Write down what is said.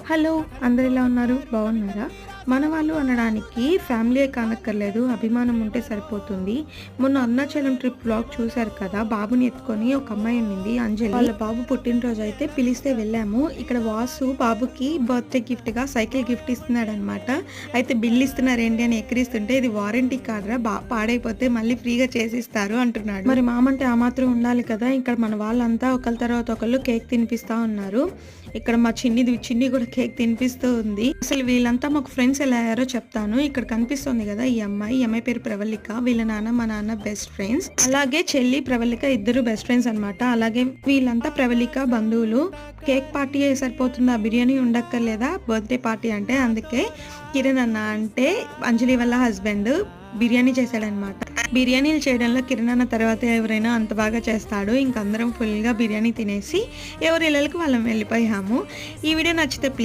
Hello! అందరూ ఎలా ఉన్నారు? బాగున్నారా? మన వాళ్ళు అనడానికి ఫ్యామిలీయే కానక్కర్లేదు. అభిమానం ఉంటే సరిపోతుంది. మొన్న అరుణాచలం ట్రిప్ వ్లాగ్ చూసారు కదా! బాబుని ఎత్తుకొని ఒక అమ్మాయి ఉండింది అంజలి. వాళ్ళ బాబు పుట్టినరోజు అయితే పిలిస్తే వెళ్ళాము. ఇక్కడ వాసు బాబుకి బర్త్‌డే గిఫ్ట్‌గా సైకిల్ గిఫ్ట్ ఇస్తున్నాడనమాట. అయితే బిల్ ఇస్తున్నారేంటి అని ఎక్కిరిస్తుంటే ఇది వారంటీ కార్డ్‌రా పాడైపోతే మళ్ళీ ఫ్రీగా చేసిస్తారు అంటున్నాడు. మరి మామంటే ఆ మాత్రం ఉండాలి కదా! ఇక్కడ మన వాళ్ళంతా ఒకళ్ళ తర్వాత ఒకళ్ళు కేక్ తినిపిస్తా ఉన్నారు. ఇక్కడ మా చిన్ని కూడా కేక్ తినిపిస్తూ ఉంది. అసలు వీళ్ళంతా మాకు ఫ్రెండ్స్ ఎలా అయ్యారో చెప్తాను. ఇక్కడ కనిపిస్తుంది కదా ఈ అమ్మాయి పేరు ప్రవళిక. వీళ్ళ నాన్న మా నాన్న బెస్ట్ ఫ్రెండ్స్. అలాగే చెల్లి ప్రవళిక ఇద్దరు బెస్ట్ ఫ్రెండ్స్ అనమాట. అలాగే వీళ్ళంతా ప్రవళిక బంధువులు. కేక్ పార్టీ సరిపోతుందా, బిర్యానీ ఉండక్కర్లేదా బర్త్డే పార్టీ అంటే? అందుకే కిరణ్ అన్న అంటే అంజలి వాళ్ళ హస్బెండ్ బిర్యానీ చేశాడనమాట. బిర్యానీలు చేయడంలో కిరణ్ అన్న తర్వాత ఎవరైనా అంత బాగా చేస్తాడు. ఇంక అందరం ఫుల్గా బిర్యానీ తినేసి ఎవరి ఇళ్ళకి వాళ్ళం వెళ్ళిపోయాము. ఈ వీడియో నచ్చితే ప్లీజ్